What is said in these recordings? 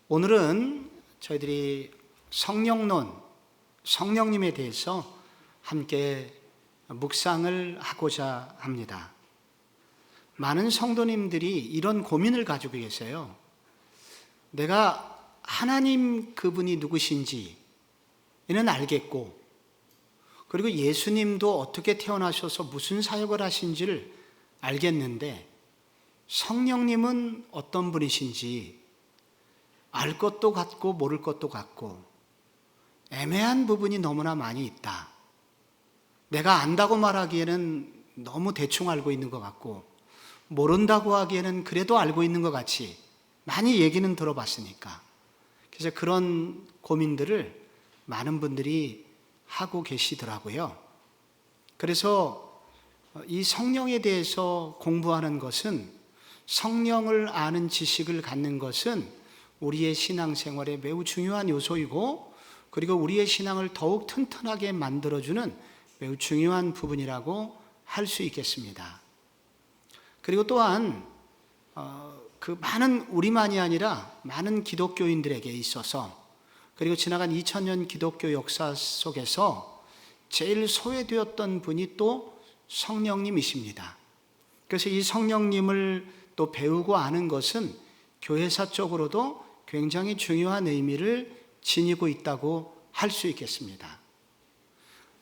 오늘은 저희들이 성령론, 성령님에 대해서 함께 묵상을 하고자 합니다. 많은 성도님들이 이런 고민을 가지고 계세요. 내가 하나님 그분이 누구신지는 알겠고, 그리고 예수님도 어떻게 태어나셔서 무슨 사역을 하신지를 알겠는데 성령님은 어떤 분이신지 알 것도 같고 모를 것도 같고 애매한 부분이 너무나 많이 있다. 내가 안다고 말하기에는 너무 대충 알고 있는 것 같고 모른다고 하기에는 그래도 알고 있는 것 같이 많이 얘기는 들어봤으니까. 그래서 그런 고민들을 많은 분들이 하고 계시더라고요. 그래서 이 성령에 대해서 공부하는 것은, 성령을 아는 지식을 갖는 것은 우리의 신앙생활에 매우 중요한 요소이고, 그리고 우리의 신앙을 더욱 튼튼하게 만들어주는 매우 중요한 부분이라고 할 수 있겠습니다. 그리고 또한 그 많은, 우리만이 아니라 많은 기독교인들에게 있어서, 그리고 지나간 2000년 기독교 역사 속에서 제일 소외되었던 분이 또 성령님이십니다. 그래서 이 성령님을 또 배우고 아는 것은 교회사적으로도 굉장히 중요한 의미를 지니고 있다고 할 수 있겠습니다.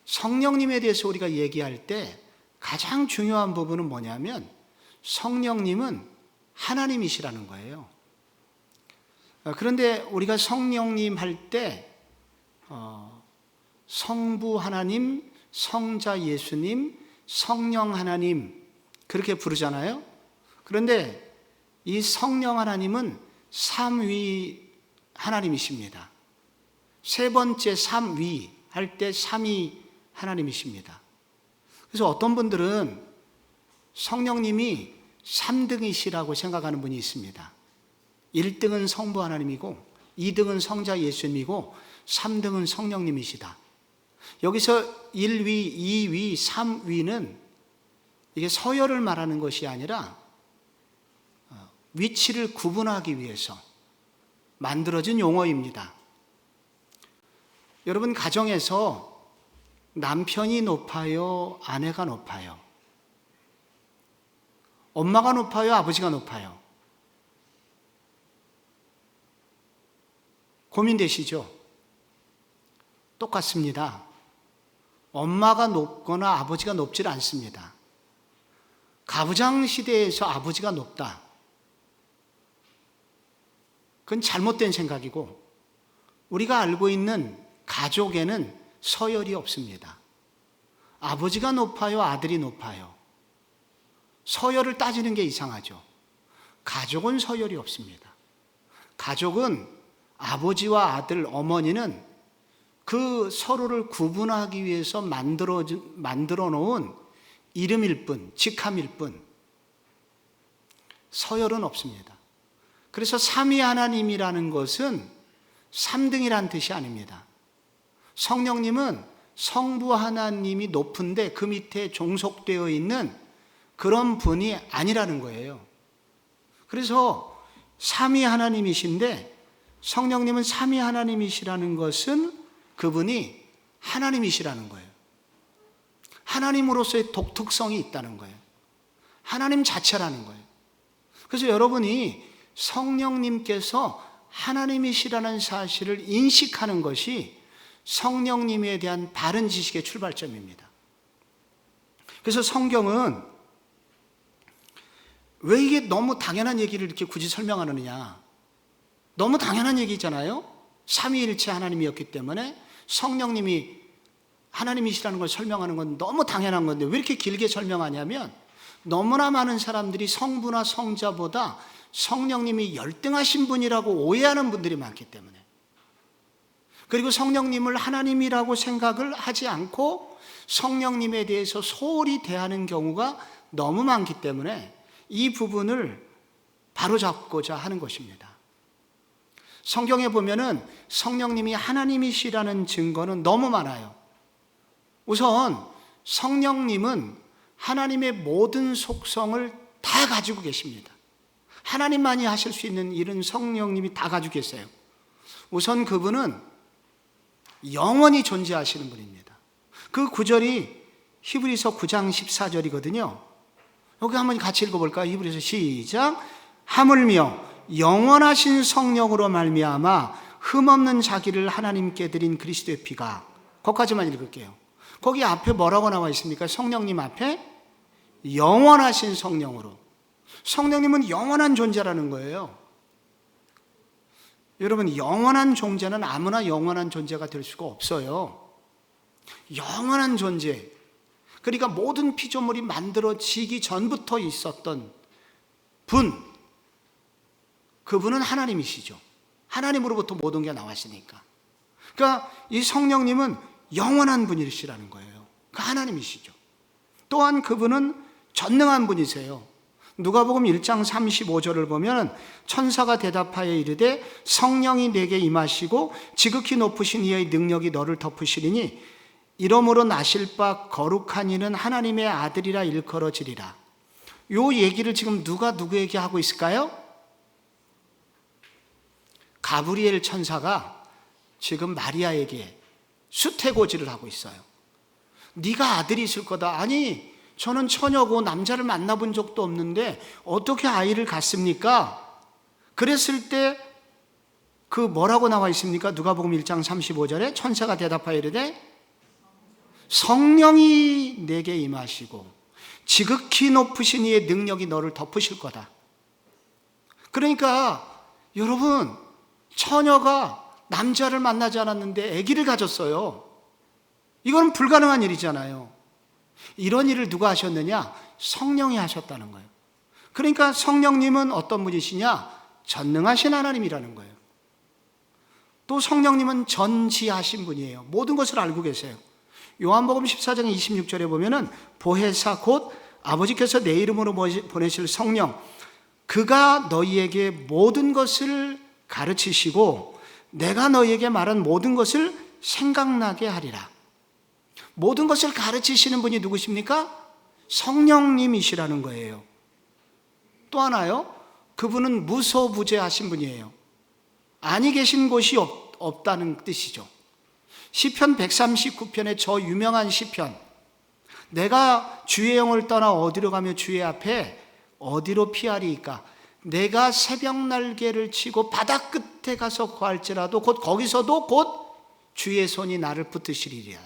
성령님에 대해서 우리가 얘기할 때 가장 중요한 부분은 뭐냐면 성령님은 하나님이시라는 거예요. 그런데 우리가 성령님 할 때 성부 하나님, 성자 예수님, 성령 하나님 그렇게 부르잖아요. 그런데 이 성령 하나님은 삼위 하나님이십니다. 세 번째 삼위 할 때 삼위 하나님이십니다. 그래서 어떤 분들은 성령님이 3등이시라고 생각하는 분이 있습니다. 1등은 성부 하나님이고 2등은 성자 예수님이고 3등은 성령님이시다. 여기서 1위, 2위, 3위는 이게 서열을 말하는 것이 아니라 위치를 구분하기 위해서 만들어진 용어입니다. 여러분, 가정에서 남편이 높아요, 아내가 높아요? 엄마가 높아요, 아버지가 높아요? 고민되시죠? 똑같습니다. 엄마가 높거나 아버지가 높지 않습니다. 가부장 시대에서 아버지가 높다, 그건 잘못된 생각이고, 우리가 알고 있는 가족에는 서열이 없습니다. 아버지가 높아요, 아들이 높아요? 서열을 따지는 게 이상하죠. 가족은 서열이 없습니다. 가족은 아버지와 아들, 어머니는 그 서로를 구분하기 위해서 만들어 놓은 이름일 뿐, 직함일 뿐, 서열은 없습니다. 그래서 삼위 하나님이라는 것은 3등이라는 뜻이 아닙니다. 성령님은 성부 하나님이 높은데 그 밑에 종속되어 있는 그런 분이 아니라는 거예요. 그래서 삼위 하나님이신데, 성령님은 삼위 하나님이시라는 것은 그분이 하나님이시라는 거예요. 하나님으로서의 독특성이 있다는 거예요. 하나님 자체라는 거예요. 그래서 여러분이 성령님께서 하나님이시라는 사실을 인식하는 것이 성령님에 대한 바른 지식의 출발점입니다. 그래서 성경은 왜 이게 너무 당연한 얘기를 이렇게 굳이 설명하느냐? 너무 당연한 얘기잖아요. 삼위일체 하나님이었기 때문에 성령님이 하나님이시라는 걸 설명하는 건 너무 당연한 건데 왜 이렇게 길게 설명하냐면, 너무나 많은 사람들이 성부나 성자보다 성령님이 열등하신 분이라고 오해하는 분들이 많기 때문에, 그리고 성령님을 하나님이라고 생각을 하지 않고 성령님에 대해서 소홀히 대하는 경우가 너무 많기 때문에 이 부분을 바로잡고자 하는 것입니다. 성경에 보면은 성령님이 하나님이시라는 증거는 너무 많아요. 우선 성령님은 하나님의 모든 속성을 다 가지고 계십니다. 하나님만이 하실 수 있는 일은 성령님이 다 가지고 계세요. 우선 그분은 영원히 존재하시는 분입니다. 그 구절이 히브리서 9장 14절이거든요. 여기 한번 같이 읽어볼까요? 히브리서 시작. 하물며 영원하신 성령으로 말미암아 흠없는 자기를 하나님께 드린 그리스도의 피가, 거기까지만 읽을게요. 거기 앞에 뭐라고 나와 있습니까? 성령님 앞에 영원하신 성령으로. 성령님은 영원한 존재라는 거예요. 여러분, 영원한 존재는 아무나 영원한 존재가 될 수가 없어요. 영원한 존재, 그러니까 모든 피조물이 만들어지기 전부터 있었던 분, 그분은 하나님이시죠. 하나님으로부터 모든 게 나왔으니까. 그러니까 이 성령님은 영원한 분이시라는 거예요. 그 하나님이시죠. 또한 그분은 전능한 분이세요. 누가복음 1장 35절을 보면 천사가 대답하여 이르되 성령이 내게 임하시고 지극히 높으신 이의 능력이 너를 덮으시리니 이러므로 나실 바 거룩한 이는 하나님의 아들이라 일컬어지리라. 요 얘기를 지금 누가 누구에게 하고 있을까요? 가브리엘 천사가 지금 마리아에게 수태고지를 하고 있어요. 네가 아들이 있을 거다. 아니, 저는 처녀고 남자를 만나본 적도 없는데 어떻게 아이를 갖습니까? 그랬을 때 그 뭐라고 나와 있습니까? 누가복음 1장 35절에 천사가 대답하여 이르되 성령이 내게 임하시고 지극히 높으신 이의 능력이 너를 덮으실 거다. 그러니까 여러분, 처녀가 남자를 만나지 않았는데 아기를 가졌어요. 이건 불가능한 일이잖아요. 이런 일을 누가 하셨느냐? 성령이 하셨다는 거예요. 그러니까 성령님은 어떤 분이시냐? 전능하신 하나님이라는 거예요. 또 성령님은 전지하신 분이에요. 모든 것을 알고 계세요. 요한복음 14장 26절에 보면은 보혜사 곧 아버지께서 내 이름으로 보내실 성령, 그가 너희에게 모든 것을 가르치시고 내가 너희에게 말한 모든 것을 생각나게 하리라. 모든 것을 가르치시는 분이 누구십니까? 성령님이시라는 거예요. 또 하나요, 그분은 무소부재하신 분이에요. 아니 계신 곳이 없다는 뜻이죠. 시편 139편의 저 유명한 시편, 내가 주의 영을 떠나 어디로 가며 주의 앞에 어디로 피하리이까? 내가 새벽 날개를 치고 바다 끝에 가서 구할지라도 곧 거기서도 곧 주의 손이 나를 붙드시리라.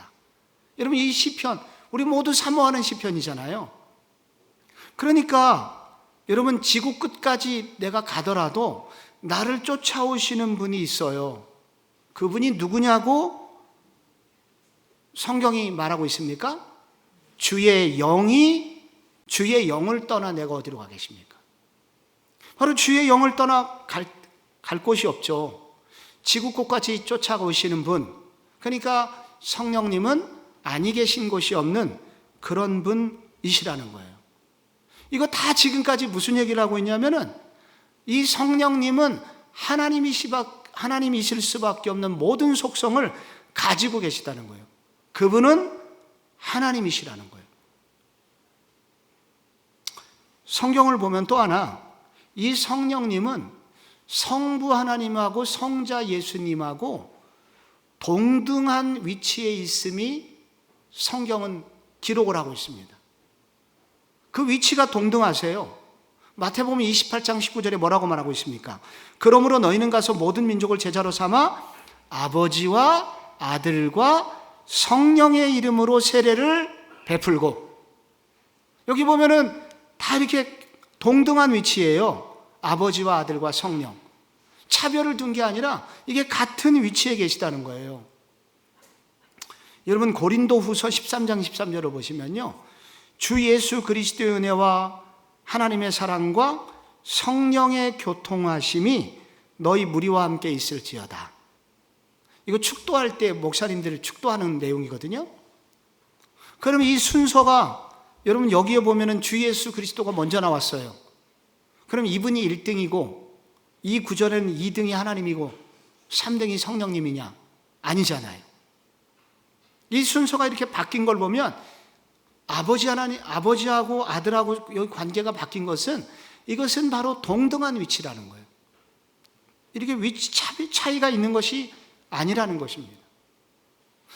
여러분, 이 시편 우리 모두 사모하는 시편이잖아요. 그러니까 여러분, 지구 끝까지 내가 가더라도 나를 쫓아오시는 분이 있어요. 그분이 누구냐고 성경이 말하고 있습니까? 주의 영을 떠나 내가 어디로 가겠습니까? 바로 주의 영을 떠나 갈 곳이 없죠. 지구 끝까지 쫓아오시는 분, 그러니까 성령님은 아니 계신 곳이 없는 그런 분이시라는 거예요. 이거 다 지금까지 무슨 얘기를 하고 있냐면은 이 성령님은 하나님이실 수밖에 없는 모든 속성을 가지고 계시다는 거예요. 그분은 하나님이시라는 거예요. 성경을 보면 또 하나, 이 성령님은 성부 하나님하고 성자 예수님하고 동등한 위치에 있음이 성경은 기록을 하고 있습니다. 그 위치가 동등하세요. 마태복음 28장 19절에 뭐라고 말하고 있습니까? 그러므로 너희는 가서 모든 민족을 제자로 삼아 아버지와 아들과 성령의 이름으로 세례를 베풀고, 여기 보면은 다 이렇게 동등한 위치예요. 아버지와 아들과 성령. 차별을 둔 게 아니라 이게 같은 위치에 계시다는 거예요. 여러분, 고린도후서 13장 13절을 보시면요, 주 예수 그리스도의 은혜와 하나님의 사랑과 성령의 교통하심이 너희 무리와 함께 있을지어다. 이거 축도할 때 목사님들을 축도하는 내용이거든요. 그럼 이 순서가, 여러분 여기에 보면은 주 예수 그리스도가 먼저 나왔어요. 그럼 이분이 1등이고 이 구절에는 2등이 하나님이고 3등이 성령님이냐? 아니잖아요. 이 순서가 이렇게 바뀐 걸 보면 아버지하고 아들하고 여기 관계가 바뀐 것은 이것은 바로 동등한 위치라는 거예요. 이렇게 위치 차이가 있는 것이 아니라는 것입니다.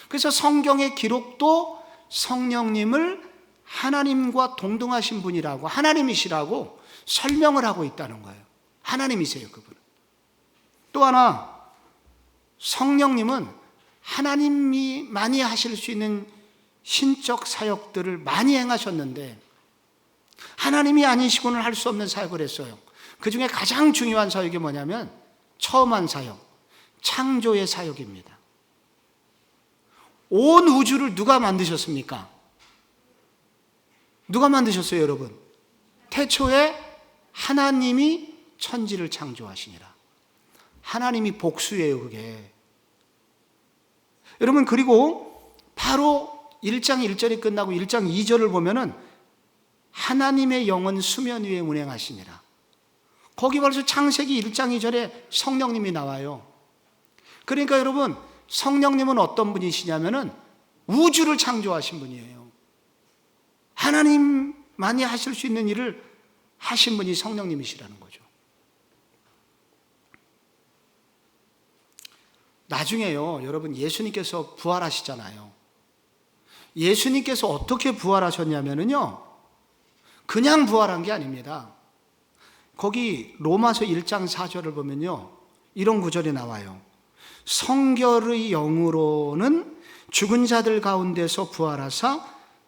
그래서 성경의 기록도 성령님을 하나님과 동등하신 분이라고, 하나님이시라고 설명을 하고 있다는 거예요. 하나님이세요, 그분은. 또 하나, 성령님은 하나님이 많이 하실 수 있는 신적 사역들을 많이 행하셨는데 하나님이 아니시고는 할 수 없는 사역을 했어요. 그 중에 가장 중요한 사역이 뭐냐면 처음 한 사역, 창조의 사역입니다. 온 우주를 누가 만드셨습니까? 누가 만드셨어요, 여러분? 태초에 하나님이 천지를 창조하시니라. 하나님이 복수예요, 그게. 여러분, 그리고 바로 1장 1절이 끝나고 1장 2절을 보면은 하나님의 영은 수면 위에 운행하시니라. 거기 벌써 창세기 1장 2절에 성령님이 나와요. 그러니까 여러분, 성령님은 어떤 분이시냐면은 우주를 창조하신 분이에요. 하나님만이 하실 수 있는 일을 하신 분이 성령님이시라는 거죠. 나중에요, 여러분, 예수님께서 부활하시잖아요. 예수님께서 어떻게 부활하셨냐면요, 그냥 부활한 게 아닙니다. 거기 로마서 1장 4절을 보면요, 이런 구절이 나와요. 성결의 영으로는 죽은 자들 가운데서 부활하사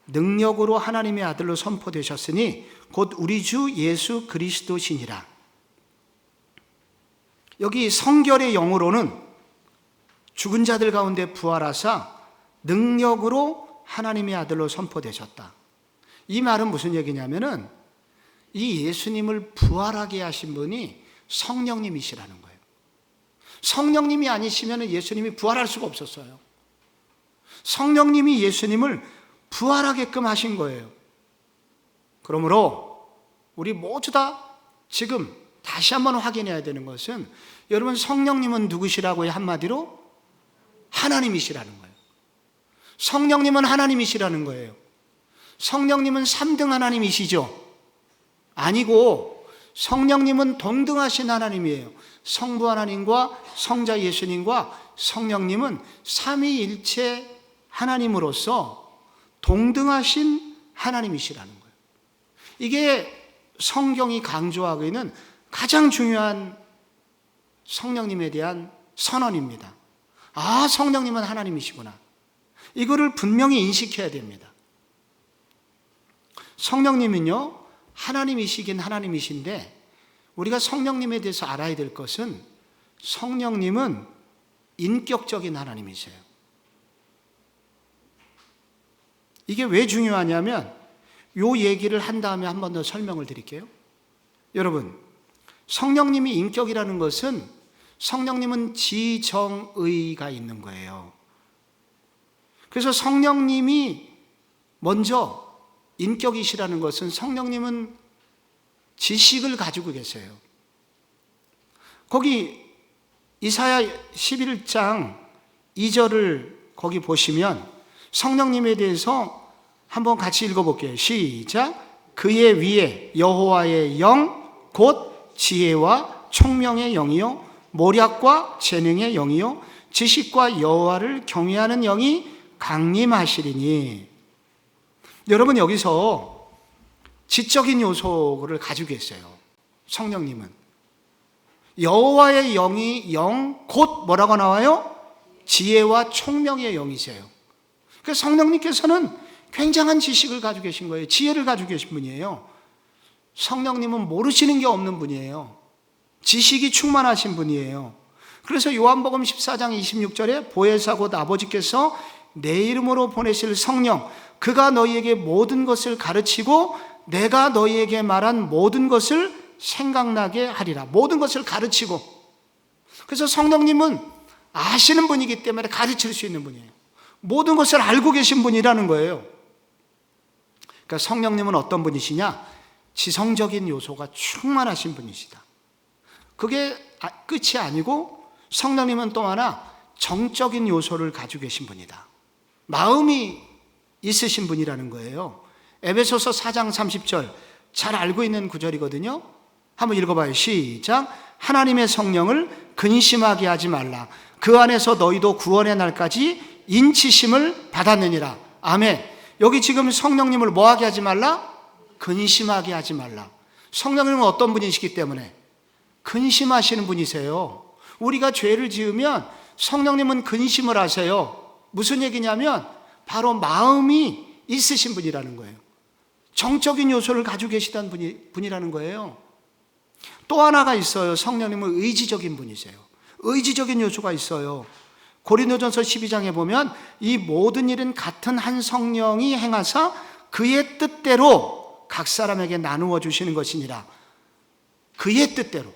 능력으로 하나님의 아들로 선포되셨으니 곧 우리 주 예수 그리스도시니라. 여기 성결의 영으로는 죽은 자들 가운데 부활하사 능력으로 하나님의 아들로 선포되셨다. 이 말은 무슨 얘기냐면은 이 예수님을 부활하게 하신 분이 성령님이시라는 거예요. 성령님이 아니시면 예수님이 부활할 수가 없었어요. 성령님이 예수님을 부활하게끔 하신 거예요. 그러므로 우리 모두 다 지금 다시 한번 확인해야 되는 것은, 여러분, 성령님은 누구시라고요? 한마디로 하나님이시라는 거예요. 성령님은 하나님이시라는 거예요. 성령님은 3등 하나님이시죠? 아니고 성령님은 동등하신 하나님이에요. 성부 하나님과 성자 예수님과 성령님은 삼위일체 하나님으로서 동등하신 하나님이시라는 거예요. 이게 성경이 강조하고 있는 가장 중요한 성령님에 대한 선언입니다. 아, 성령님은 하나님이시구나. 이거를 분명히 인식해야 됩니다. 성령님은요, 하나님이시긴 하나님이신데 우리가 성령님에 대해서 알아야 될 것은 성령님은 인격적인 하나님이세요. 이게 왜 중요하냐면 이 얘기를 한 다음에 한 번 더 설명을 드릴게요. 여러분, 성령님이 인격이라는 것은 성령님은 지정의가 있는 거예요. 그래서 성령님이 먼저 인격이시라는 것은 성령님은 지식을 가지고 계세요. 거기 이사야 11장 2절을 거기 보시면 성령님에 대해서 한번 같이 읽어볼게요. 시작. 그의 위에 여호와의 영 곧 지혜와 총명의 영이요 모략과 재능의 영이요 지식과 여호와를 경외하는 영이 강림하시리니. 여러분, 여기서 지적인 요소를 가지고 계세요. 성령님은 여호와의 영이 영 곧 뭐라고 나와요? 지혜와 총명의 영이세요. 그래서 성령님께서는 굉장한 지식을 가지고 계신 거예요. 지혜를 가지고 계신 분이에요. 성령님은 모르시는 게 없는 분이에요. 지식이 충만하신 분이에요. 그래서 요한복음 14장 26절에 보혜사 곧 아버지께서 내 이름으로 보내실 성령, 그가 너희에게 모든 것을 가르치고 내가 너희에게 말한 모든 것을 생각나게 하리라. 모든 것을 가르치고. 그래서 성령님은 아시는 분이기 때문에 가르칠 수 있는 분이에요. 모든 것을 알고 계신 분이라는 거예요. 그러니까 성령님은 어떤 분이시냐? 지성적인 요소가 충만하신 분이시다. 그게 끝이 아니고 성령님은 또 하나 정적인 요소를 가지고 계신 분이다. 마음이 있으신 분이라는 거예요. 에베소서 4장 30절 잘 알고 있는 구절이거든요. 한번 읽어봐요. 시작. 하나님의 성령을 근심하게 하지 말라. 그 안에서 너희도 구원의 날까지 인치심을 받았느니라. 아멘. 여기 지금 성령님을 뭐하게 하지 말라? 근심하게 하지 말라. 성령님은 어떤 분이시기 때문에? 근심하시는 분이세요. 우리가 죄를 지으면 성령님은 근심을 하세요. 무슨 얘기냐면 바로 마음이 있으신 분이라는 거예요. 정적인 요소를 가지고 계시다는 분이라는 거예요. 또 하나가 있어요. 성령님은 의지적인 분이세요. 의지적인 요소가 있어요. 고린도전서 12장에 보면 이 모든 일은 같은 한 성령이 행하사 그의 뜻대로 각 사람에게 나누어 주시는 것이니라. 그의 뜻대로.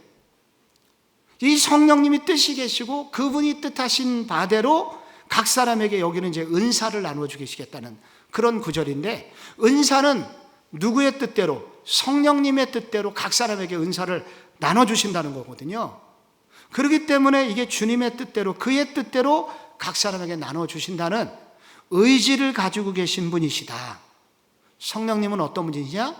이 성령님이 뜻이 계시고 그분이 뜻하신 바대로 각 사람에게 여기는 이제 은사를 나누어 주시겠다는 그런 구절인데, 은사는 누구의 뜻대로? 성령님의 뜻대로 각 사람에게 은사를 나눠주신다는 거거든요. 그렇기 때문에 이게 주님의 뜻대로, 그의 뜻대로 각 사람에게 나눠주신다는 의지를 가지고 계신 분이시다. 성령님은 어떤 분이냐?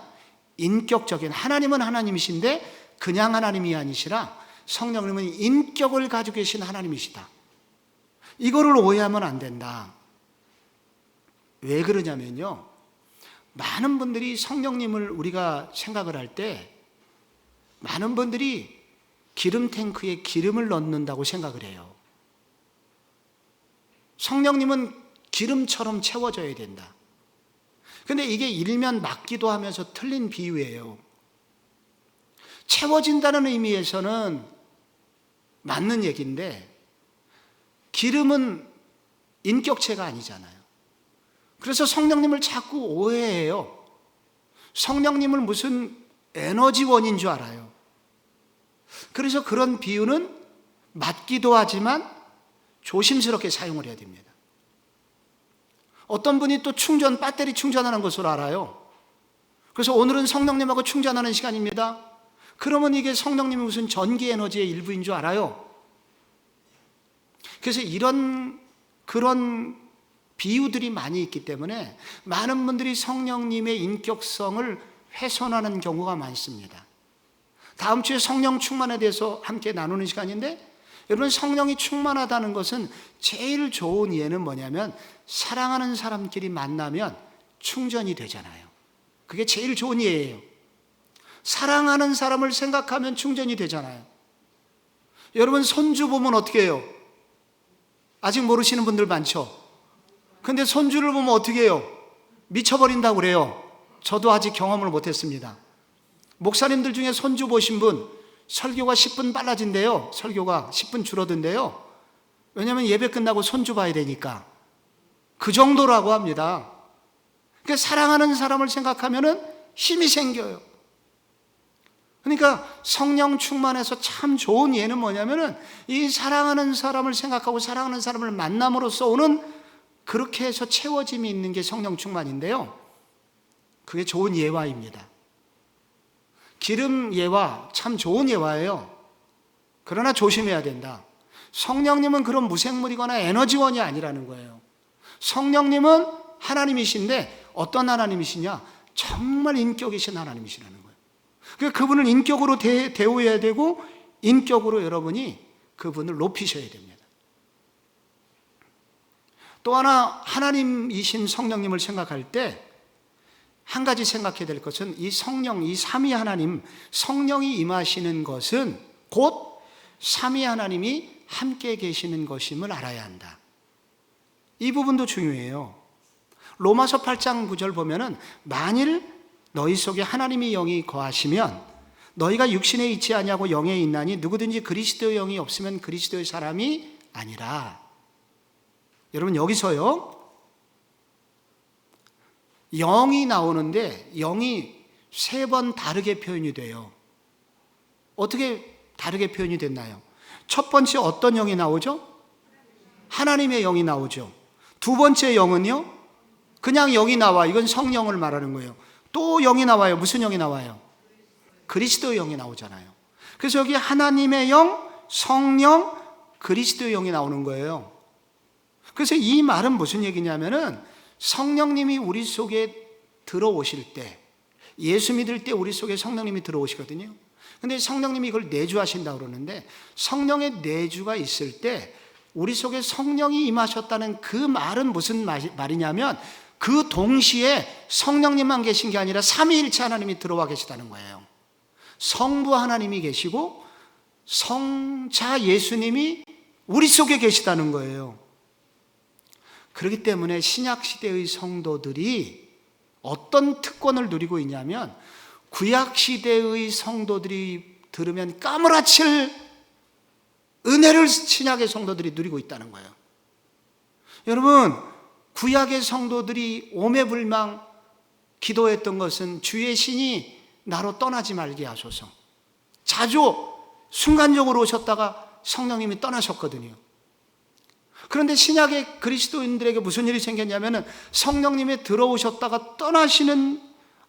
인격적인, 하나님은 하나님이신데 그냥 하나님이 아니시라 성령님은 인격을 가지고 계신 하나님이시다. 이거를 오해하면 안 된다. 왜 그러냐면요, 많은 분들이 성령님을 우리가 생각을 할 때 많은 분들이 기름 탱크에 기름을 넣는다고 생각을 해요. 성령님은 기름처럼 채워져야 된다. 근데 이게 일면 맞기도 하면서 틀린 비유예요. 채워진다는 의미에서는 맞는 얘기인데 기름은 인격체가 아니잖아요. 그래서 성령님을 자꾸 오해해요. 성령님을 무슨 에너지원인 줄 알아요. 그래서 그런 비유는 맞기도 하지만 조심스럽게 사용을 해야 됩니다. 어떤 분이 또 배터리 충전하는 것으로 알아요. 그래서 오늘은 성령님하고 충전하는 시간입니다. 그러면 이게 성령님이 무슨 전기 에너지의 일부인 줄 알아요. 그래서 그런 비유들이 많이 있기 때문에 많은 분들이 성령님의 인격성을 훼손하는 경우가 많습니다. 다음 주에 성령 충만에 대해서 함께 나누는 시간인데, 여러분, 성령이 충만하다는 것은 제일 좋은 예는 뭐냐면 사랑하는 사람끼리 만나면 충전이 되잖아요. 그게 제일 좋은 예예요. 사랑하는 사람을 생각하면 충전이 되잖아요. 여러분, 손주 보면 어떻게 해요? 아직 모르시는 분들 많죠? 근데 손주를 보면 어떻게 해요? 미쳐버린다고 그래요. 저도 아직 경험을 못했습니다. 목사님들 중에 손주 보신 분, 설교가 10분 빨라진대요. 설교가 10분 줄어든대요. 왜냐하면 예배 끝나고 손주 봐야 되니까. 그 정도라고 합니다. 그러니까 사랑하는 사람을 생각하면 힘이 생겨요. 그러니까 성령 충만해서 참 좋은 예는 뭐냐면은 이 사랑하는 사람을 생각하고 사랑하는 사람을 만남으로써 오는, 그렇게 해서 채워짐이 있는 게 성령 충만인데요. 그게 좋은 예화입니다. 기름 예화 참 좋은 예화예요. 그러나 조심해야 된다. 성령님은 그런 무생물이거나 에너지원이 아니라는 거예요. 성령님은 하나님이신데 어떤 하나님이시냐? 정말 인격이신 하나님이시라는 거예요. 그러니까 그분을 인격으로 대우해야 되고 인격으로 여러분이 그분을 높이셔야 됩니다. 또 하나, 하나님이신 성령님을 생각할 때 한 가지 생각해야 될 것은 이 성령, 이 삼위 하나님, 성령이 임하시는 것은 곧 삼위 하나님이 함께 계시는 것임을 알아야 한다. 이 부분도 중요해요. 로마서 8장 9절 보면은 만일 너희 속에 하나님의 영이 거하시면 너희가 육신에 있지 아니하고 영에 있나니 누구든지 그리스도의 영이 없으면 그리스도의 사람이 아니라. 여러분, 여기서요, 영이 나오는데 영이 3번 다르게 표현이 돼요. 어떻게 다르게 표현이 됐나요? 첫 번째 어떤 영이 나오죠? 하나님의 영이 나오죠. 두 번째 영은요, 그냥 영이 나와. 이건 성령을 말하는 거예요. 또 영이 나와요. 무슨 영이 나와요? 그리스도의 영이 나오잖아요. 그래서 여기 하나님의 영, 성령, 그리스도의 영이 나오는 거예요. 그래서 이 말은 무슨 얘기냐면은 성령님이 우리 속에 들어오실 때, 예수 믿을 때 우리 속에 성령님이 들어오시거든요. 근데 성령님이 이걸 내주하신다고 그러는데, 성령의 내주가 있을 때 우리 속에 성령이 임하셨다는 그 말은 무슨 말이냐면, 그 동시에 성령님만 계신 게 아니라 삼위일체 하나님이 들어와 계시다는 거예요. 성부 하나님이 계시고 성자 예수님이 우리 속에 계시다는 거예요. 그렇기 때문에 신약시대의 성도들이 어떤 특권을 누리고 있냐면, 구약시대의 성도들이 들으면 까무라칠 은혜를 신약의 성도들이 누리고 있다는 거예요. 여러분, 구약의 성도들이 오매불망 기도했던 것은 주의 신이 나로 떠나지 말게 하소서. 자주 순간적으로 오셨다가 성령님이 떠나셨거든요. 그런데 신약의 그리스도인들에게 무슨 일이 생겼냐면, 성령님이 들어오셨다가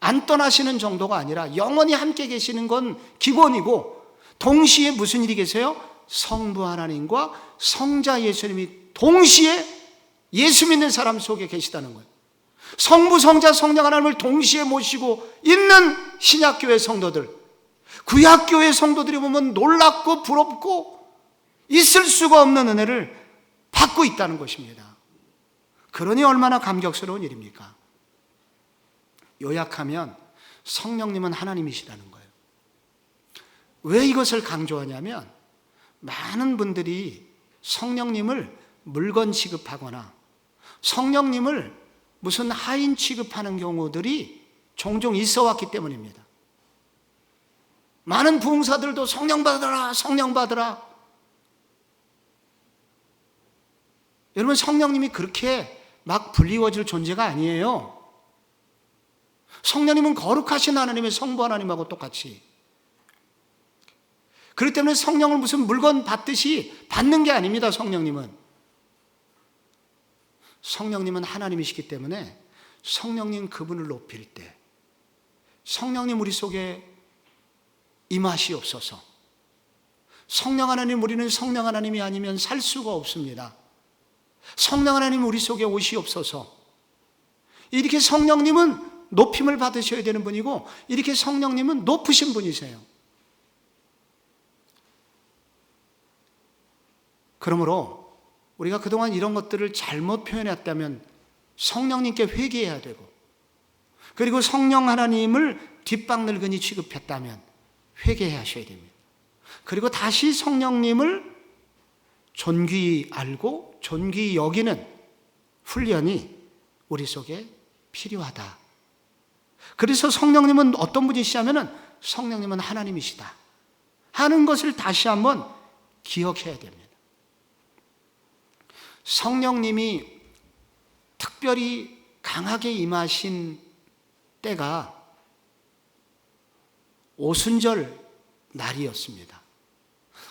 안 떠나시는 정도가 아니라 영원히 함께 계시는 건 기본이고, 동시에 무슨 일이 계세요? 성부 하나님과 성자 예수님이 동시에 예수 믿는 사람 속에 계시다는 거예요. 성부, 성자, 성령 하나님을 동시에 모시고 있는 신약교회 성도들, 구약교회 성도들이 보면 놀랍고 부럽고 있을 수가 없는 은혜를 받고 있다는 것입니다. 그러니 얼마나 감격스러운 일입니까? 요약하면 성령님은 하나님이시라는 거예요. 왜 이것을 강조하냐면, 많은 분들이 성령님을 물건 취급하거나 성령님을 무슨 하인 취급하는 경우들이 종종 있어 왔기 때문입니다. 많은 부흥사들도 성령 받으라, 성령 받으라. 여러분, 성령님이 그렇게 막 불리워질 존재가 아니에요. 성령님은 거룩하신 하나님의 성부 하나님하고 똑같이. 그렇기 때문에 성령을 무슨 물건 받듯이 받는 게 아닙니다. 성령님은 하나님이시기 때문에 성령님 그분을 높일 때, 성령님 우리 속에 임하시옵소서. 성령 하나님, 우리는 성령 하나님이 아니면 살 수가 없습니다. 성령 하나님 우리 속에 오시옵소서. 이렇게 성령님은 높임을 받으셔야 되는 분이고, 이렇게 성령님은 높으신 분이세요. 그러므로 우리가 그동안 이런 것들을 잘못 표현했다면 성령님께 회개해야 되고, 그리고 성령 하나님을 뒷방늙은이 취급했다면 회개하셔야 됩니다. 그리고 다시 성령님을 존귀히 알고 존귀히 여기는 훈련이 우리 속에 필요하다. 그래서 성령님은 어떤 분이시냐면, 성령님은 하나님이시다 하는 것을 다시 한번 기억해야 됩니다. 성령님이 특별히 강하게 임하신 때가 오순절 날이었습니다.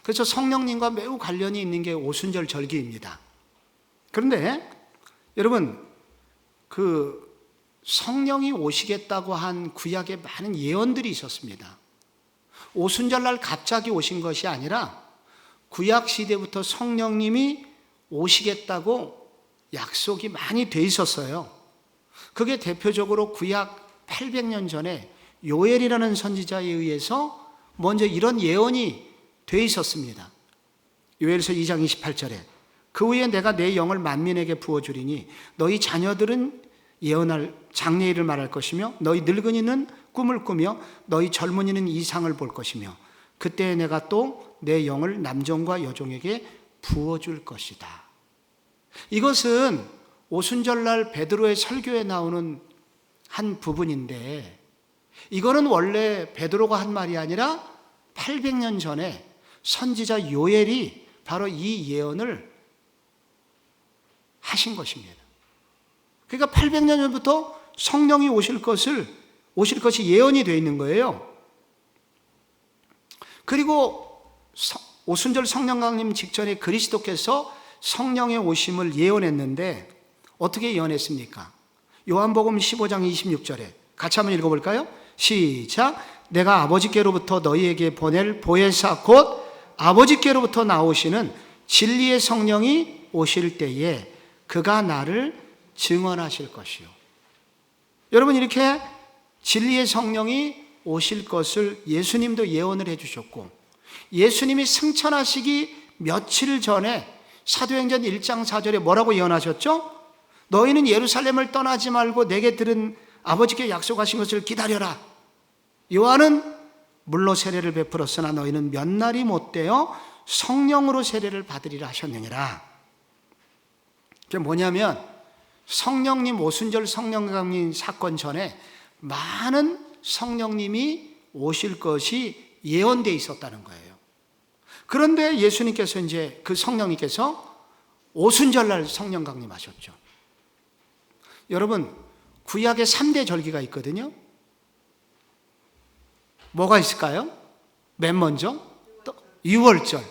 그래서 성령님과 매우 관련이 있는 게 오순절 절기입니다. 그런데 여러분, 그 성령이 오시겠다고 한 구약에 많은 예언들이 있었습니다. 오순절 날 갑자기 오신 것이 아니라 구약 시대부터 성령님이 오시겠다고 약속이 많이 돼 있었어요. 그게 대표적으로 구약 800년 전에 요엘이라는 선지자에 의해서 먼저 이런 예언이 돼 있었습니다. 요엘서 2장 28절에 그 후에 내가 내 영을 만민에게 부어주리니 너희 자녀들은 예언할 장래일을 말할 것이며 너희 늙은이는 꿈을 꾸며 너희 젊은이는 이상을 볼 것이며 그때 내가 또 내 영을 남종과 여종에게 부어줄 것이다. 이것은 오순절날 베드로의 설교에 나오는 한 부분인데, 이거는 원래 베드로가 한 말이 아니라 800년 전에 선지자 요엘이 바로 이 예언을 하신 것입니다. 그러니까 800년 전부터 성령이 오실 것이 예언이 되어 있는 거예요. 그리고 오순절 성령 강림 직전에 그리스도께서 성령의 오심을 예언했는데 어떻게 예언했습니까? 요한복음 15장 26절에 같이 한번 읽어볼까요? 시작. 내가 아버지께로부터 너희에게 보낼 보혜사 곧 아버지께로부터 나오시는 진리의 성령이 오실 때에 그가 나를 증언하실 것이요. 여러분, 이렇게 진리의 성령이 오실 것을 예수님도 예언을 해주셨고, 예수님이 승천하시기 며칠 전에 사도행전 1장 4절에 뭐라고 예언하셨죠? 너희는 예루살렘을 떠나지 말고 내게 들은 아버지께 약속하신 것을 기다려라. 요한은 물로 세례를 베풀었으나 너희는 몇 날이 못되어 성령으로 세례를 받으리라 하셨느니라. 그게 뭐냐면 성령님 오순절 성령강림 사건 전에 많은 성령님이 오실 것이 예언되어 있었다는 거예요. 그런데 예수님께서 이제 그 성령님께서 오순절날 성령 강림하셨죠. 여러분, 구약에 3대 절기가 있거든요. 뭐가 있을까요? 맨 먼저 유월절,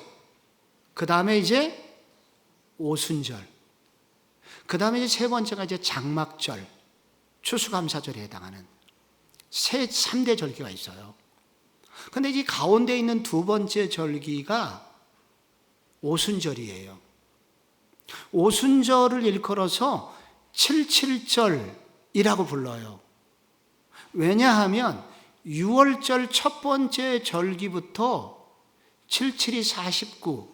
그 다음에 이제 오순절, 그 다음에 이제 세 번째가 이제 장막절, 추수감사절에 해당하는 3대 절기가 있어요. 근데 이 가운데 있는 두 번째 절기가 오순절이에요. 오순절을 일컬어서 77절이라고 불러요. 왜냐하면 6월절 첫 번째 절기부터 77이 49,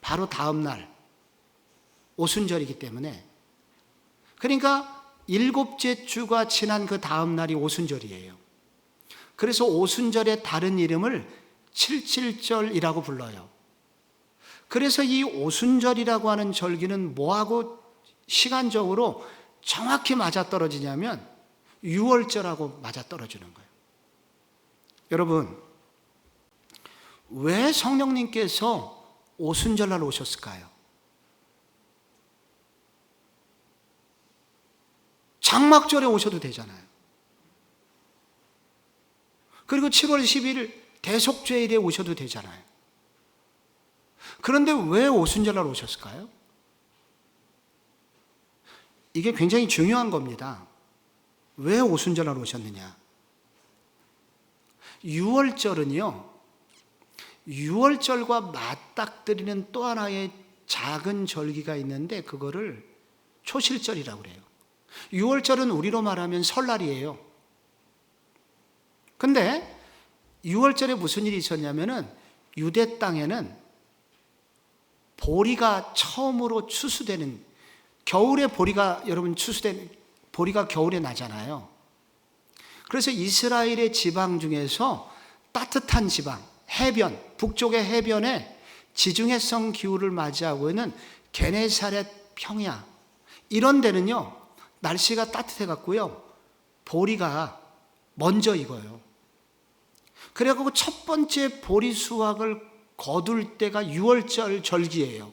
바로 다음 날 오순절이기 때문에, 그러니까 7째 주가 지난 그 다음 날이 오순절이에요. 그래서 오순절의 다른 이름을 77절이라고 불러요. 그래서 이 오순절이라고 하는 절기는 뭐하고 시간적으로 정확히 맞아떨어지냐면 6월절하고 맞아떨어지는 거예요. 여러분, 왜 성령님께서 오순절날 오셨을까요? 장막절에 오셔도 되잖아요. 그리고 7월 10일 대속죄일에 오셔도 되잖아요. 그런데 왜 오순절날 오셨을까요? 이게 굉장히 중요한 겁니다. 왜 오순절날 오셨느냐? 6월절은요, 6월절과 맞닥뜨리는 또 하나의 작은 절기가 있는데 그거를 초실절이라고 그래요. 6월절은 우리로 말하면 설날이에요. 근데 6월절에 무슨 일이 있었냐면은 유대 땅에는 보리가 처음으로 추수되는, 겨울에 보리가, 여러분 추수된 보리가 겨울에 나잖아요. 그래서 이스라엘의 지방 중에서 따뜻한 지방, 해변, 북쪽의 해변에 지중해성 기후를 맞이하고 있는 게네사렛 평야, 이런 데는요 날씨가 따뜻해 갖고요 보리가 먼저 익어요. 그래갖고 첫 번째 보리 수확을 거둘 때가 6월절 절기예요.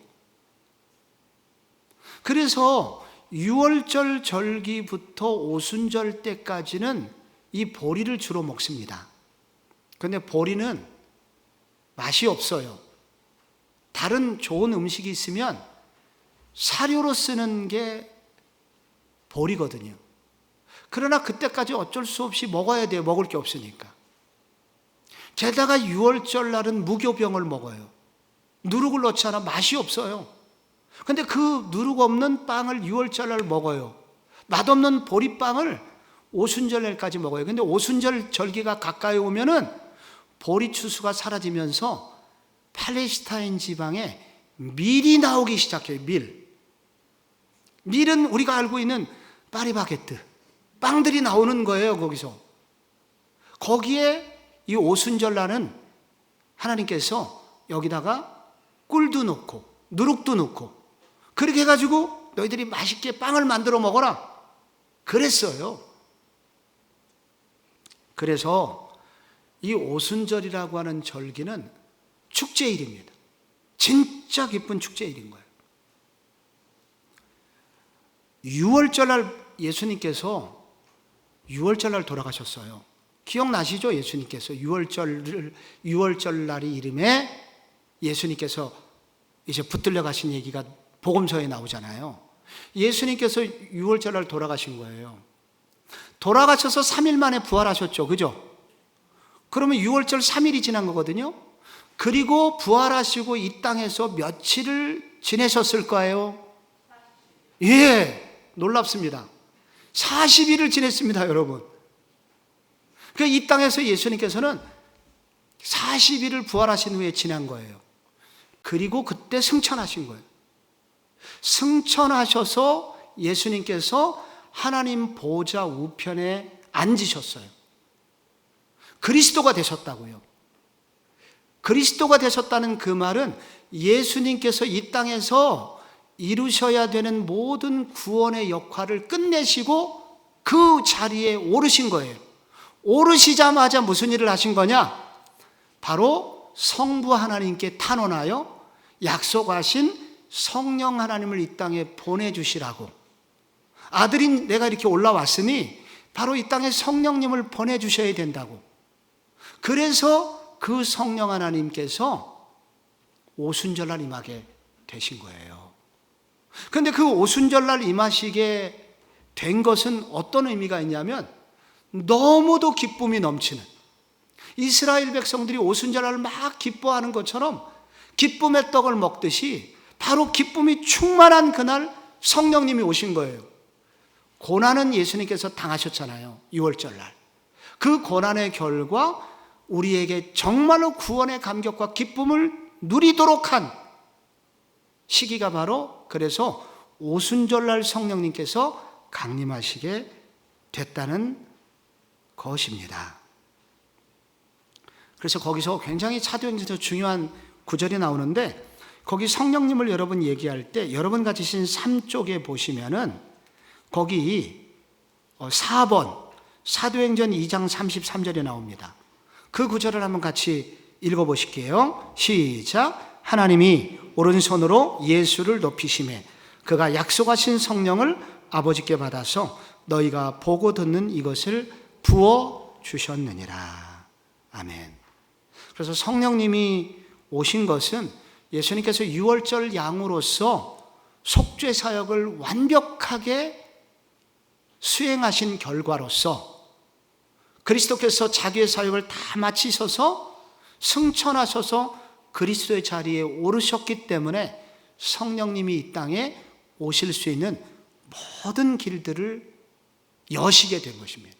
그래서 6월절 절기부터 오순절 때까지는 이 보리를 주로 먹습니다. 그런데 보리는 맛이 없어요. 다른 좋은 음식이 있으면 사료로 쓰는 게 보리거든요. 그러나 그때까지 어쩔 수 없이 먹어야 돼요. 먹을 게 없으니까. 게다가 6월절 날은 무교병을 먹어요. 누룩을 넣지 않아 맛이 없어요. 근데 그 누룩 없는 빵을 6월절 날 먹어요. 맛없는 보리빵을 오순절 날까지 먹어요. 근데 오순절 절기가 가까이 오면은 보리 추수가 사라지면서 팔레스타인 지방에 밀이 나오기 시작해요. 밀은 우리가 알고 있는 파리바게뜨, 빵들이 나오는 거예요. 거기에 이 오순절날은 하나님께서 여기다가 꿀도 넣고 누룩도 넣고 그렇게 해가지고 너희들이 맛있게 빵을 만들어 먹어라 그랬어요. 그래서 이 오순절이라고 하는 절기는 축제일입니다. 진짜 기쁜 축제일인 거예요. 6월절날 예수님께서 6월절날 돌아가셨어요. 기억나시죠? 예수님께서 6월절 날이 이름에 예수님께서 이제 붙들려 가신 얘기가 복음서에 나오잖아요. 예수님께서 6월절 날 돌아가신 거예요. 돌아가셔서 3일 만에 부활하셨죠. 그죠? 그러면 6월절 3일이 지난 거거든요. 그리고 부활하시고 이 땅에서 며칠을 지내셨을 거예요? 예, 놀랍습니다. 40일을 지냈습니다, 여러분. 이 땅에서 예수님께서는 40일을 부활하신 후에 지난 거예요. 그리고 그때 승천하신 거예요. 승천하셔서 예수님께서 하나님 보좌 우편에 앉으셨어요. 그리스도가 되셨다고요. 그리스도가 되셨다는 그 말은 예수님께서 이 땅에서 이루셔야 되는 모든 구원의 역할을 끝내시고 그 자리에 오르신 거예요. 오르시자마자 무슨 일을 하신 거냐? 바로 성부 하나님께 탄원하여 약속하신 성령 하나님을 이 땅에 보내주시라고. 아들인 내가 이렇게 올라왔으니 바로 이 땅에 성령님을 보내주셔야 된다고. 그래서 그 성령 하나님께서 오순절날 임하게 되신 거예요. 그런데 그 오순절날 임하시게 된 것은 어떤 의미가 있냐면 너무도 기쁨이 넘치는, 이스라엘 백성들이 오순절날 막 기뻐하는 것처럼 기쁨의 떡을 먹듯이 바로 기쁨이 충만한 그날 성령님이 오신 거예요. 고난은 예수님께서 당하셨잖아요. 6월절날. 그 고난의 결과 우리에게 정말로 구원의 감격과 기쁨을 누리도록 한 시기가 바로, 그래서 오순절날 성령님께서 강림하시게 됐다는 것입니다. 그래서 거기서 굉장히 사도행전에서 중요한 구절이 나오는데, 거기 성령님을 여러분 얘기할 때 여러분 가지신 3쪽에 보시면은 거기 4번 사도행전 2장 33절에 나옵니다. 그 구절을 한번 같이 읽어보실게요. 시작. 하나님이 오른손으로 예수를 높이시매 그가 약속하신 성령을 아버지께 받아서 너희가 보고 듣는 이것을 부어주셨느니라. 아멘. 그래서 성령님이 오신 것은 예수님께서 6월절 양으로서 속죄 사역을 완벽하게 수행하신 결과로서 그리스도께서 자기의 사역을 다 마치셔서 승천하셔서 그리스도의 자리에 오르셨기 때문에 성령님이 이 땅에 오실 수 있는 모든 길들을 여시게 된 것입니다.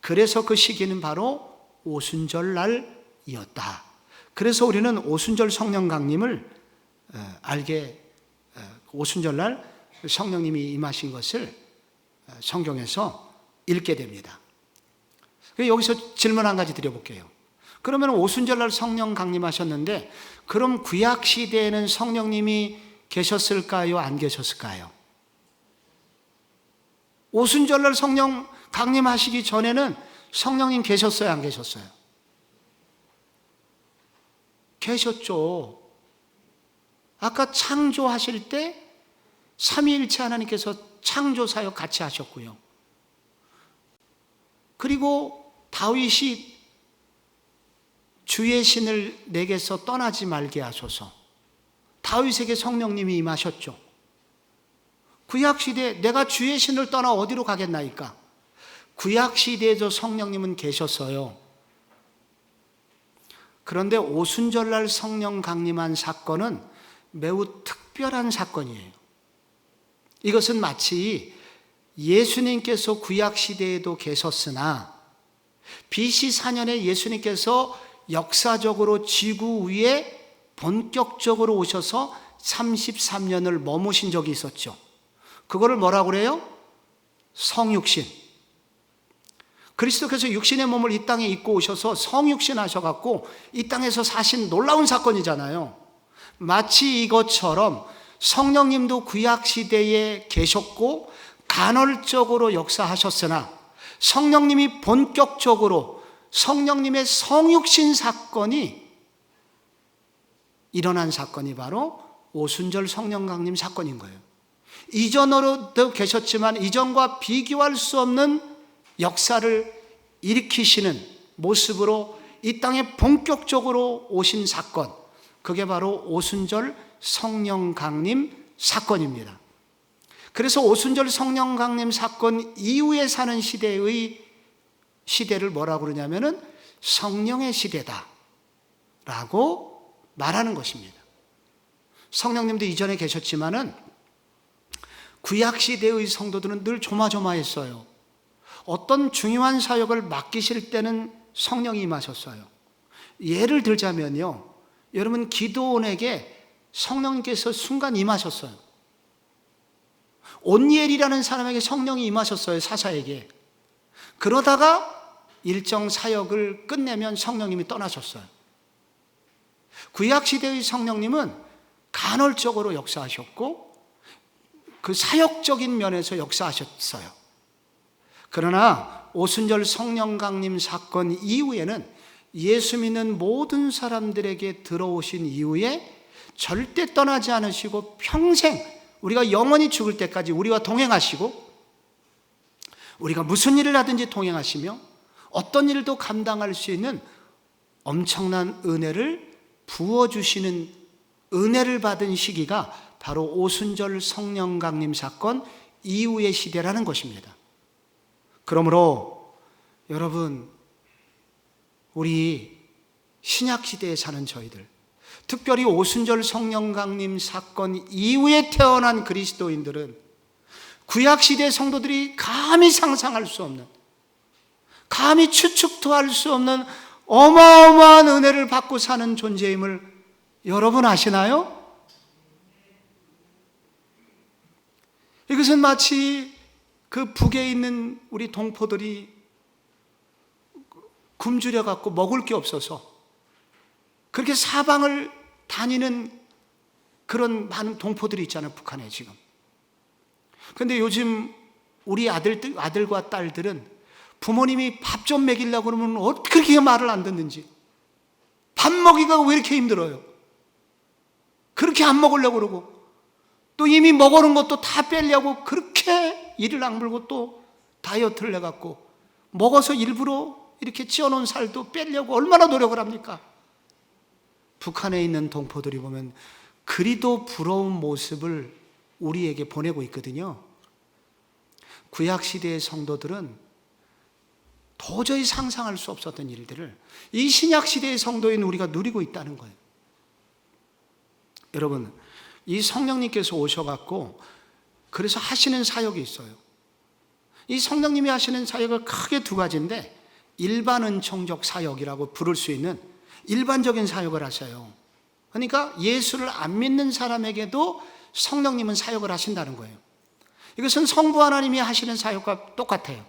그래서 그 시기는 바로 오순절날이었다. 그래서 우리는 오순절 성령 강림을 오순절날 성령님이 임하신 것을 성경에서 읽게 됩니다. 여기서 질문 한 가지 드려볼게요. 그러면 오순절날 성령 강림하셨는데 그럼 구약 시대에는 성령님이 계셨을까요? 안 계셨을까요? 오순절날 성령 강림하시기 전에는 성령님 계셨어요? 안 계셨어요? 계셨죠. 아까 창조하실 때 삼위일체 하나님께서 창조사역 같이 하셨고요. 그리고 다윗이 주의 신을 내게서 떠나지 말게 하소서. 다윗에게 성령님이 임하셨죠. 구약시대에 내가 주의 신을 떠나 어디로 가겠나이까? 구약시대에도 성령님은 계셨어요. 그런데 오순절날 성령 강림한 사건은 매우 특별한 사건이에요. 이것은 마치 예수님께서 구약시대에도 계셨으나 BC 4년에 예수님께서 역사적으로 지구 위에 본격적으로 오셔서 33년을 머무신 적이 있었죠. 그거를 뭐라고 그래요? 성육신. 그리스도께서 육신의 몸을 이 땅에 입고 오셔서 성육신 하셔갖고 이 땅에서 사신 놀라운 사건이잖아요. 마치 이것처럼 성령님도 구약시대에 계셨고 간헐적으로 역사하셨으나 성령님이 본격적으로 성령님의 성육신 사건이 일어난 사건이 바로 오순절 성령 강림 사건인 거예요. 이전으로도 계셨지만 이전과 비교할 수 없는 역사를 일으키시는 모습으로 이 땅에 본격적으로 오신 사건, 그게 바로 오순절 성령 강림 사건입니다. 그래서 오순절 성령 강림 사건 이후에 사는 시대를 뭐라고 그러냐면은 성령의 시대다 라고 말하는 것입니다. 성령님도 이전에 계셨지만은 구약 시대의 성도들은 늘 조마조마했어요. 어떤 중요한 사역을 맡기실 때는 성령이 임하셨어요. 예를 들자면요, 여러분 기드온에게 성령님께서 순간 임하셨어요. 온니엘이라는 사람에게 성령이 임하셨어요, 사사에게. 그러다가 일정 사역을 끝내면 성령님이 떠나셨어요. 구약시대의 성령님은 간헐적으로 역사하셨고 그 사역적인 면에서 역사하셨어요. 그러나 오순절 성령 강림 사건 이후에는 예수 믿는 모든 사람들에게 들어오신 이후에 절대 떠나지 않으시고 평생 우리가 영원히 죽을 때까지 우리와 동행하시고 우리가 무슨 일을 하든지 동행하시며 어떤 일도 감당할 수 있는 엄청난 은혜를 부어주시는 은혜를 받은 시기가 바로 오순절 성령 강림 사건 이후의 시대라는 것입니다. 그러므로 여러분, 우리 신약 시대에 사는 저희들, 특별히 오순절 성령 강림 사건 이후에 태어난 그리스도인들은 구약 시대 성도들이 감히 상상할 수 없는, 감히 추측도 할 수 없는 어마어마한 은혜를 받고 사는 존재임을 여러분 아시나요? 이것은 마치 그 북에 있는 우리 동포들이 굶주려 갖고 먹을 게 없어서 그렇게 사방을 다니는 그런 많은 동포들이 있잖아요, 북한에 지금. 그런데 요즘 우리 아들과 딸들은 부모님이 밥 좀 먹이려고 그러면 어떻게 그렇게 말을 안 듣는지, 밥 먹이기가 왜 이렇게 힘들어요? 그렇게 안 먹으려고 그러고 또 이미 먹어놓은 것도 다 빼려고 그렇게 이를 악물고 또 다이어트를 해갖고 먹어서 일부러 이렇게 찌어놓은 살도 빼려고 얼마나 노력을 합니까? 북한에 있는 동포들이 보면 그리도 부러운 모습을 우리에게 보내고 있거든요. 구약시대의 성도들은 도저히 상상할 수 없었던 일들을 이 신약시대의 성도인 우리가 누리고 있다는 거예요. 여러분, 이 성령님께서 오셔갖고 그래서 하시는 사역이 있어요. 이 성령님이 하시는 사역은 크게 두 가지인데, 일반 은총적 사역이라고 부를 수 있는 일반적인 사역을 하셔요. 그러니까 예수를 안 믿는 사람에게도 성령님은 사역을 하신다는 거예요. 이것은 성부 하나님이 하시는 사역과 똑같아요.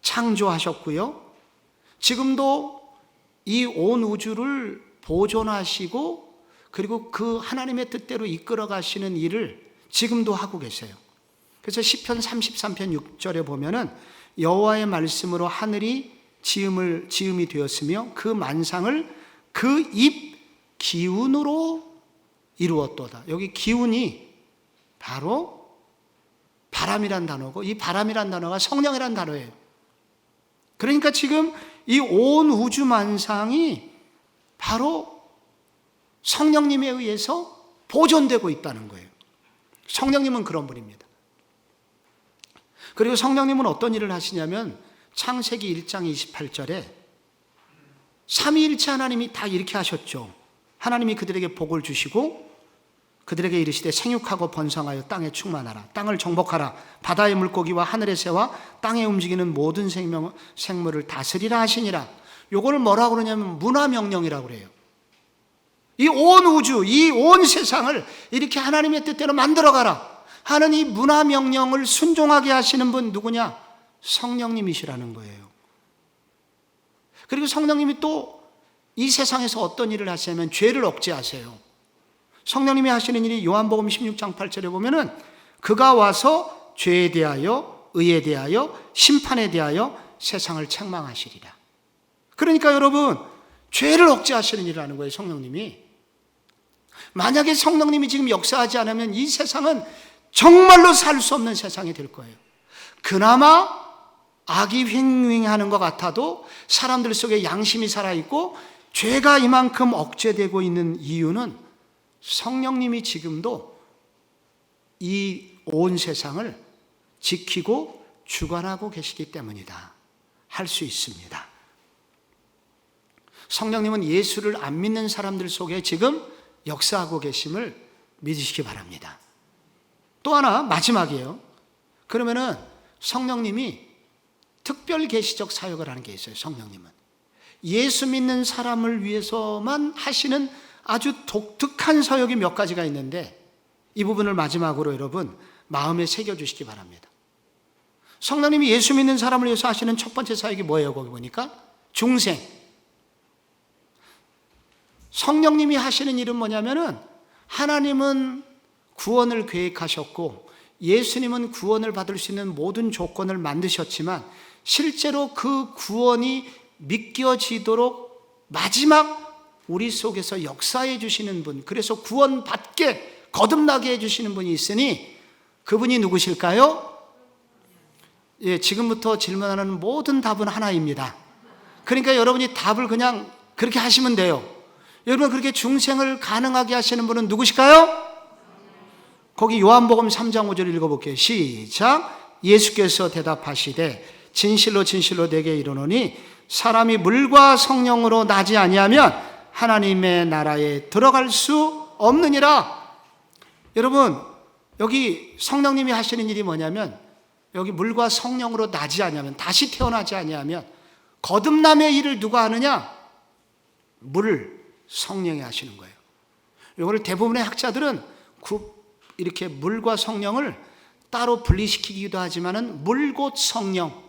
창조하셨고요, 지금도 이 온 우주를 보존하시고 그리고 그 하나님의 뜻대로 이끌어 가시는 일을 지금도 하고 계세요. 그래서 시편 33편 6절에 보면은 여호와의 말씀으로 하늘이 지음이 되었으며 그 만상을 그 입 기운으로 이루었도다. 여기 기운이 바로 바람이란 단어고, 이 바람이란 단어가 성령이란 단어예요. 그러니까 지금 이 온 우주 만상이 바로 성령님에 의해서 보존되고 있다는 거예요. 성령님은 그런 분입니다. 그리고 성령님은 어떤 일을 하시냐면 창세기 1장 28절에 삼위일체 하나님이 다 이렇게 하셨죠. 하나님이 그들에게 복을 주시고 그들에게 이르시되 생육하고 번성하여 땅에 충만하라. 땅을 정복하라. 바다의 물고기와 하늘의 새와 땅에 움직이는 모든 생물을 다스리라 하시니라. 요거를 뭐라고 그러냐면 문화명령이라고 그래요. 이 온 우주, 이 온 세상을 이렇게 하나님의 뜻대로 만들어가라 하는 이 문화명령을 순종하게 하시는 분 누구냐? 성령님이시라는 거예요. 그리고 성령님이 또 이 세상에서 어떤 일을 하시냐면 죄를 억제하세요. 성령님이 하시는 일이 요한복음 16장 8절에 보면은 그가 와서 죄에 대하여, 의에 대하여, 심판에 대하여 세상을 책망하시리라. 그러니까 여러분, 죄를 억제하시는 일을 하는 거예요, 성령님이. 만약에 성령님이 지금 역사하지 않으면 이 세상은 정말로 살 수 없는 세상이 될 거예요. 그나마 악이 횡행하는 것 같아도 사람들 속에 양심이 살아있고 죄가 이만큼 억제되고 있는 이유는 성령님이 지금도 이 온 세상을 지키고 주관하고 계시기 때문이다 할 수 있습니다. 성령님은 예수를 안 믿는 사람들 속에 지금 역사하고 계심을 믿으시기 바랍니다. 또 하나 마지막이에요. 그러면은 성령님이 특별 계시적 사역을 하는 게 있어요. 성령님은 예수 믿는 사람을 위해서만 하시는 아주 독특한 사역이 몇 가지가 있는데, 이 부분을 마지막으로 여러분 마음에 새겨주시기 바랍니다. 성령님이 예수 믿는 사람을 위해서 하시는 첫 번째 사역이 뭐예요? 거기 보니까 중생. 성령님이 하시는 일은 뭐냐면은, 하나님은 구원을 계획하셨고 예수님은 구원을 받을 수 있는 모든 조건을 만드셨지만, 실제로 그 구원이 믿겨지도록 마지막 우리 속에서 역사해 주시는 분, 그래서 구원받게 거듭나게 해주시는 분이 있으니, 그분이 누구실까요? 예, 지금부터 질문하는 모든 답은 하나입니다. 그러니까 여러분이 답을 그냥 그렇게 하시면 돼요. 여러분, 그렇게 중생을 가능하게 하시는 분은 누구실까요? 거기 요한복음 3장 5절 읽어볼게요. 시작. 예수께서 대답하시되 진실로 진실로 내게 이르노니 사람이 물과 성령으로 나지 아니하면 하나님의 나라에 들어갈 수 없느니라. 여러분, 여기 성령님이 하시는 일이 뭐냐면, 여기 물과 성령으로 나지 아니하면, 다시 태어나지 아니하면, 거듭남의 일을 누가 하느냐? 성령이 하시는 거예요. 이거를 대부분의 학자들은 이렇게 물과 성령을 따로 분리시키기도 하지만은 물 곧 성령.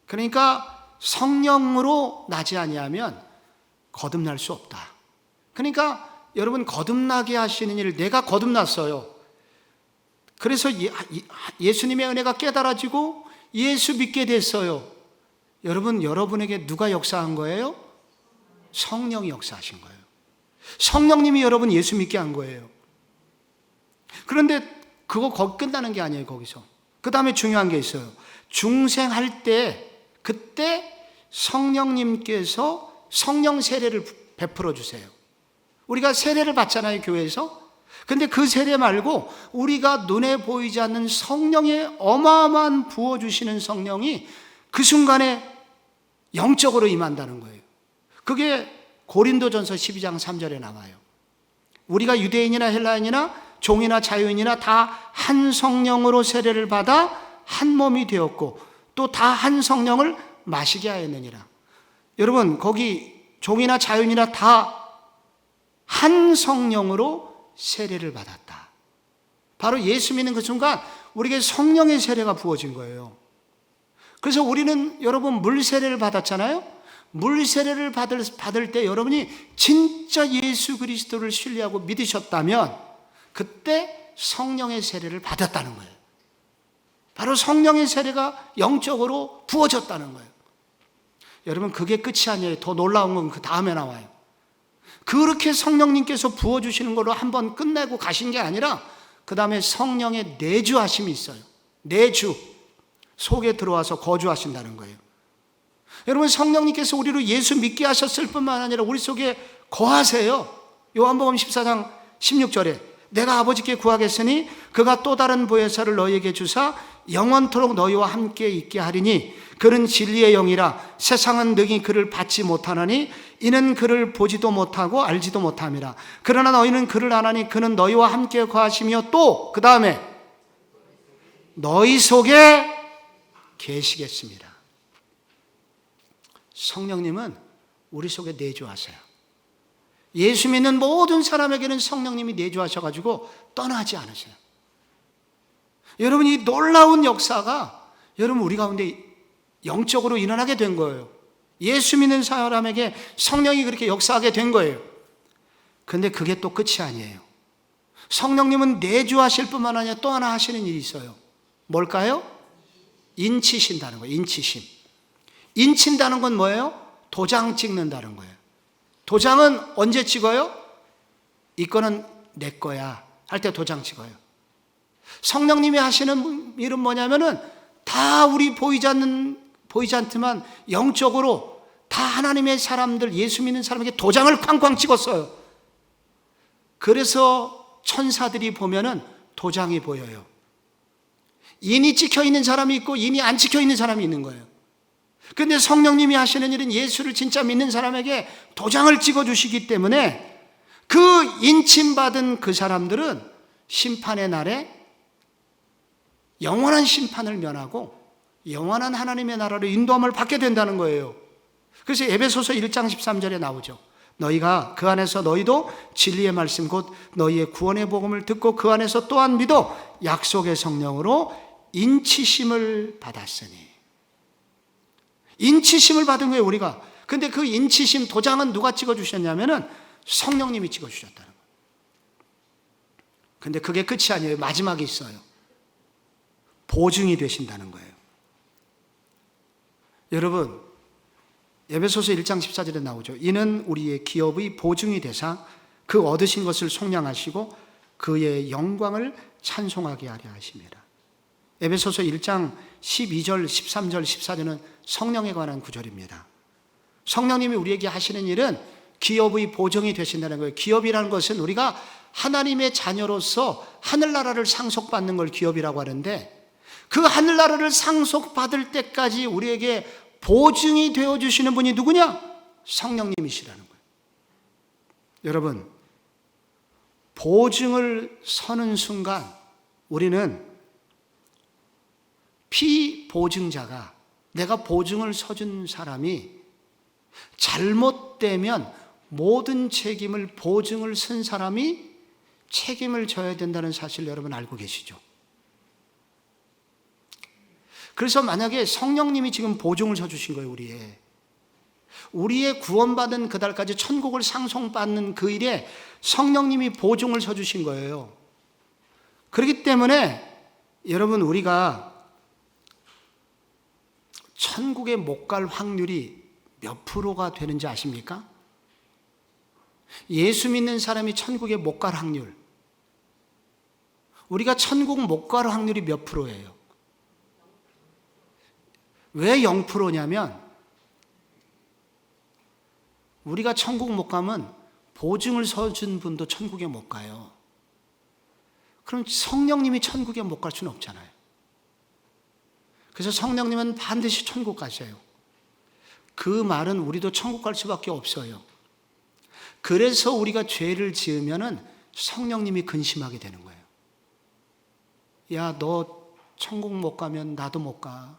그러니까 성령으로 나지 아니하면 거듭날 수 없다. 그러니까 여러분, 거듭나게 하시는 일을, 내가 거듭났어요. 그래서 예수님의 은혜가 깨달아지고 예수 믿게 됐어요. 여러분, 여러분에게 누가 역사한 거예요? 성령이 역사하신 거예요. 성령님이 여러분 예수 믿게 한 거예요. 그런데 그거 거기 끝나는 게 아니에요. 거기서 그 다음에 중요한 게 있어요. 중생할 때, 그때 성령님께서 성령 세례를 베풀어 주세요. 우리가 세례를 받잖아요, 교회에서. 근데 그 세례 말고 우리가 눈에 보이지 않는 성령의 어마어마한 부어주시는 성령이 그 순간에 영적으로 임한다는 거예요. 그게 고린도전서 12장 3절에 나와요. 우리가 유대인이나 헬라인이나 종이나 자유인이나 다 한 성령으로 세례를 받아 한 몸이 되었고 또 다 한 성령을 마시게 하였느니라. 여러분, 거기 종이나 자유인이나 다 한 성령으로 세례를 받았다. 바로 예수 믿는 그 순간 우리에게 성령의 세례가 부어진 거예요. 그래서 우리는 여러분 물 세례를 받았잖아요. 물 세례를 받을 때 여러분이 진짜 예수 그리스도를 신뢰하고 믿으셨다면 그때 성령의 세례를 받았다는 거예요. 바로 성령의 세례가 영적으로 부어졌다는 거예요. 여러분, 그게 끝이 아니에요. 더 놀라운 건 그 다음에 나와요. 그렇게 성령님께서 부어주시는 걸로 한번 끝내고 가신 게 아니라 그 다음에 성령의 내주하심이 있어요. 내주, 속에 들어와서 거주하신다는 거예요. 여러분, 성령님께서 우리로 예수 믿게 하셨을 뿐만 아니라 우리 속에 거하세요. 요한복음 14장 16절에 내가 아버지께 구하겠으니 그가 또 다른 보혜사를 너희에게 주사 영원토록 너희와 함께 있게 하리니 그는 진리의 영이라 세상은 능히 그를 받지 못하나니 이는 그를 보지도 못하고 알지도 못함이라. 그러나 너희는 그를 아나니 그는 너희와 함께 거하시며 또 그 다음에 너희 속에 계시겠습니다. 성령님은 우리 속에 내주하세요. 예수 믿는 모든 사람에게는 성령님이 내주하셔가지고 떠나지 않으세요. 여러분, 이 놀라운 역사가 여러분 우리 가운데 영적으로 일어나게 된 거예요. 예수 믿는 사람에게 성령이 그렇게 역사하게 된 거예요. 그런데 그게 또 끝이 아니에요. 성령님은 내주하실 뿐만 아니라 또 하나 하시는 일이 있어요. 뭘까요? 인치신다는 거예요. 인치심. 인친다는 건 뭐예요? 도장 찍는다는 거예요. 도장은 언제 찍어요? 이거는 내 거야 할 때 도장 찍어요. 성령님이 하시는 일은 뭐냐면은 다 우리 보이지 않지만 영적으로 다 하나님의 사람들, 예수 믿는 사람에게 도장을 쾅쾅 찍었어요. 그래서 천사들이 보면은 도장이 보여요. 인이 찍혀 있는 사람이 있고 인이 안 찍혀 있는 사람이 있는 거예요. 그런데 성령님이 하시는 일은 예수를 진짜 믿는 사람에게 도장을 찍어주시기 때문에 그 인침받은 그 사람들은 심판의 날에 영원한 심판을 면하고 영원한 하나님의 나라로 인도함을 받게 된다는 거예요. 그래서 에베소서 1장 13절에 나오죠. 너희가 그 안에서 너희도 진리의 말씀 곧 너희의 구원의 복음을 듣고 그 안에서 또한 믿어 약속의 성령으로 인치심을 받았으니. 인치심을 받은 거예요, 우리가. 근데 그 인치심 도장은 누가 찍어주셨냐면은 성령님이 찍어주셨다는 거예요. 근데 그게 끝이 아니에요. 마지막에 있어요. 보증이 되신다는 거예요. 여러분, 에베소서 1장 14절에 나오죠. 이는 우리의 기업의 보증이 되사 그 얻으신 것을 속량하시고 그의 영광을 찬송하게 하려 하심이라. 에베소서 1장 12절, 13절, 14절은 성령에 관한 구절입니다. 성령님이 우리에게 하시는 일은 기업의 보증이 되신다는 거예요. 기업이라는 것은 우리가 하나님의 자녀로서 하늘나라를 상속받는 걸 기업이라고 하는데, 그 하늘나라를 상속받을 때까지 우리에게 보증이 되어주시는 분이 누구냐? 성령님이시라는 거예요. 여러분, 보증을 서는 순간 우리는 피보증자가, 내가 보증을 서준 사람이 잘못되면 모든 책임을, 보증을 쓴 사람이 책임을 져야 된다는 사실 여러분 알고 계시죠? 그래서 만약에 성령님이 지금 보증을 서주신 거예요, 우리의 구원받은 그날까지 천국을 상속받는 그 일에 성령님이 보증을 서주신 거예요. 그렇기 때문에 여러분, 우리가 천국에 못 갈 확률이 몇 프로가 되는지 아십니까? 예수 믿는 사람이 천국에 못 갈 확률, 우리가 천국 못 갈 확률이 몇 프로예요? 왜 0%냐면 우리가 천국 못 가면 보증을 서준 분도 천국에 못 가요. 그럼 성령님이 천국에 못 갈 수는 없잖아요. 그래서 성령님은 반드시 천국 가셔요. 그 말은 우리도 천국 갈 수밖에 없어요. 그래서 우리가 죄를 지으면은 성령님이 근심하게 되는 거예요. 야, 너 천국 못 가면 나도 못 가.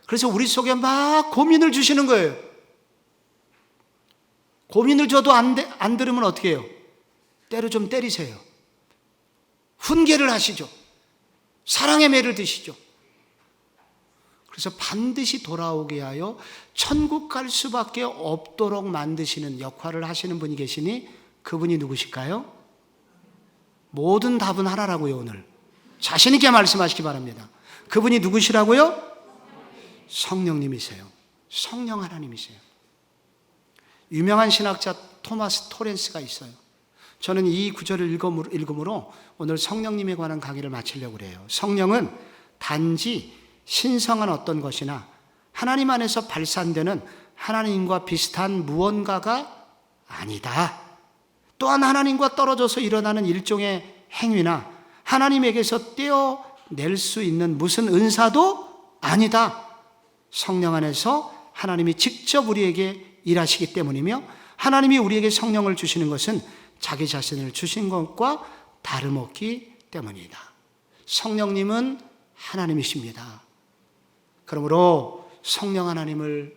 그래서 우리 속에 막 고민을 주시는 거예요. 고민을 줘도 안 들으면 어떻게 해요? 때로 좀 때리세요. 훈계를 하시죠. 사랑의 매를 드시죠. 그래서 반드시 돌아오게 하여 천국 갈 수밖에 없도록 만드시는 역할을 하시는 분이 계시니 그분이 누구실까요? 모든 답은 하나라고요. 오늘 자신 있게 말씀하시기 바랍니다. 그분이 누구시라고요? 성령님이세요. 성령 하나님이세요. 유명한 신학자 토마스 토렌스가 있어요. 저는 이 구절을 읽음으로 오늘 성령님에 관한 강의를 마치려고 해요. 성령은 단지 신성한 어떤 것이나 하나님 안에서 발산되는 하나님과 비슷한 무언가가 아니다. 또한 하나님과 떨어져서 일어나는 일종의 행위나 하나님에게서 떼어낼 수 있는 무슨 은사도 아니다. 성령 안에서 하나님이 직접 우리에게 일하시기 때문이며 하나님이 우리에게 성령을 주시는 것은 자기 자신을 주신 것과 다름없기 때문이다. 성령님은 하나님이십니다. 그러므로 성령 하나님을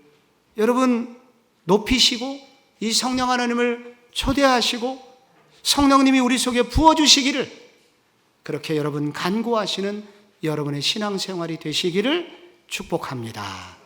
여러분 높이시고 이 성령 하나님을 초대하시고 성령님이 우리 속에 부어주시기를, 그렇게 여러분 간구하시는 여러분의 신앙생활이 되시기를 축복합니다.